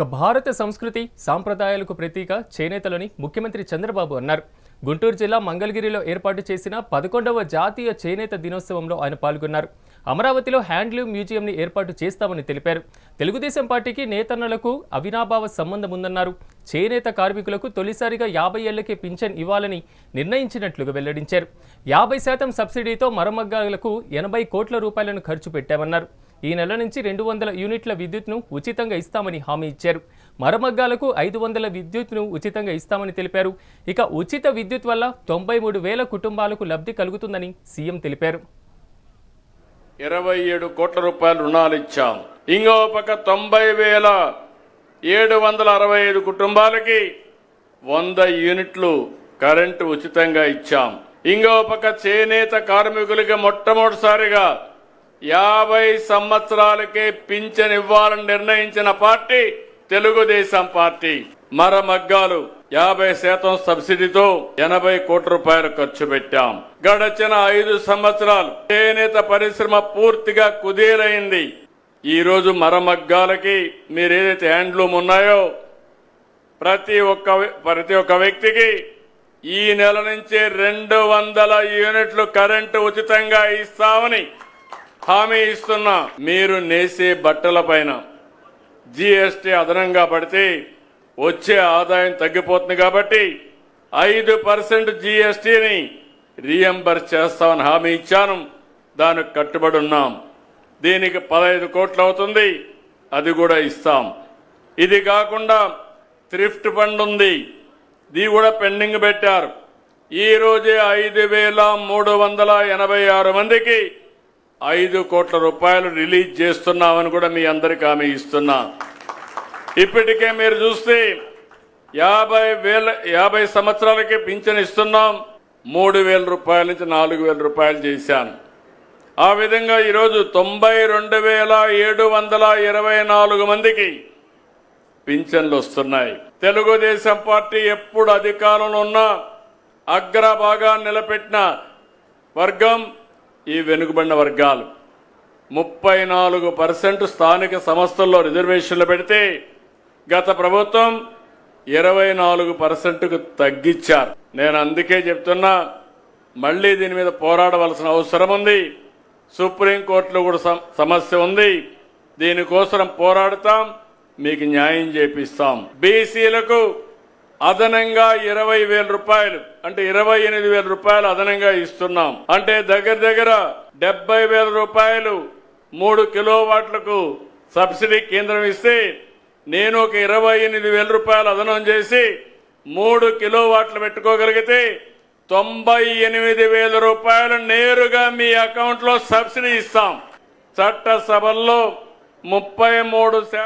భారత సంస్కృతి సాంప్రదాయాలకు ప్రతీక చేనేతలని ముఖ్యమంత్రి చంద్రబాబు అన్నారు. గుంటూరు జిల్లా మంగళగిరిలో ఏర్పాటు చేసిన 11వ జాతీయ చేనేత దినోత్సవంలో ఆయన పాల్గొన్నారు. అమరావతిలో హ్యాండ్లూమ్ మ్యూజియంని ఏర్పాటు చేస్తామని తెలిపారు. తెలుగుదేశం పార్టీకి నేతన్నలకు అవినాభావ సంబంధం ఉందన్నారు. చేనేత కార్మికులకు తొలిసారిగా 50 ఏళ్లకే పింఛన్ ఇవ్వాలని నిర్ణయించినట్లుగా వెల్లడించారు. 50% సబ్సిడీతో మరమగ్గాలకు 80 కోట్ల రూపాయలను ఖర్చు పెట్టామన్నారు. ఈ నెల నుంచి 200 యూనిట్ల విద్యుత్ను ఉచితంగా ఇస్తామని హామీ ఇచ్చారు. మరమగ్గాలకు 500 విద్యుత్ను ఉచితంగా ఇస్తామని తెలిపారు. ఇక ఉచిత విద్యుత్ వల్ల 93,000 కుటుంబాలకు లబ్ధి కలుగుతుందని సీఎం తెలిపారు. 27 కోట్ల రూపాయలు రుణాలు ఇచ్చాం. ఇంకో పక్క 90,765 కుటుంబాలకి 100 యూనిట్లు కరెంటు ఉచితంగా ఇచ్చాం. ఇంకో పక్క చేనేత కార్మికులకి మొట్టమొదటిసారిగా 50 సంవత్సరాలకే పింఛన్ ఇవ్వాలని నిర్ణయించిన పార్టీ తెలుగుదేశం పార్టీ. మరమగ్గాలు 50% సబ్సిడీతో 80 కోట్ల రూపాయలు ఖర్చు పెట్టాం. గడచిన 5 సంవత్సరాలు చేనేత పరిశ్రమ పూర్తిగా కుదేలైంది. ఈ రోజు మరమగ్గాలకి మీరు ఏదైతే హ్యాండ్లూమ్ ఉన్నాయో ప్రతి ఒక్క వ్యక్తికి ఈ నెల నుంచి 200 యూనిట్లు కరెంటు ఉచితంగా ఇస్తామని హామీ ఇస్తున్నా. మీరు నేసే బట్టల పైన జీఎస్టీ అదనంగా పడితే వచ్చే ఆదాయం తగ్గిపోతుంది కాబట్టి 5% జీఎస్టీని రీఎంబర్స్ చేస్తామని హామీ ఇచ్చాను. దానికి కట్టుబడి ఉన్నాం. దీనికి 15 కోట్లు అవుతుంది, అది కూడా ఇస్తాం. ఇది కాకుండా థ్రిఫ్ట్ ఫండ్ ఉంది, ఇది కూడా పెండింగ్ పెట్టారు. ఈ రోజే 5,386 మందికి 5 కోట్ల రూపాయలు రిలీజ్ చేస్తున్నామని కూడా మీ అందరికీ హామీ ఇస్తున్నా. ఇప్పటికే మీరు చూస్తే 50 సంవత్సరాలకి పింఛన్ ఇస్తున్నాం. 3,000 రూపాయల నుంచి 4,000 రూపాయలు చేశాను. ఆ విధంగా ఈరోజు 92,724 మందికి పింఛన్లు వస్తున్నాయి. తెలుగుదేశం పార్టీ ఎప్పుడు అధికారంలో ఉన్నా అగ్రభాగాన్ని నిలబెట్టిన వర్గం ఈ వెనుకబడిన వర్గాలు. 34% స్థానిక సంస్థల్లో రిజర్వేషన్లు పెడితే గత ప్రభుత్వం 24%కు తగ్గించారు. నేను అందుకే చెప్తున్నా, మళ్ళీ దీని మీద పోరాడవలసిన అవసరం ఉంది. సుప్రీంకోర్టులో కూడా సమస్య ఉంది. దీనికోసం పోరాడతాం, మీకు న్యాయం చేపిస్తాం. బీసీలకు అదనంగా 20,000 రూపాయలు అంటే 28,000 రూపాయలు అదనంగా ఇస్తున్నాం. అంటే దగ్గర 70,000 రూపాయలు 3 కిలోవాట్లకు సబ్సిడీ కేంద్రం ఇస్తే నేను ఒక 28,000 రూపాయలు అదనం చేసి 3 కిలోవాట్లు పెట్టుకోగలిగితే 98,000 రూపాయలు నేరుగా మీ అకౌంట్లో సబ్సిడీ ఇస్తాం. చట్టసభల్లో 33%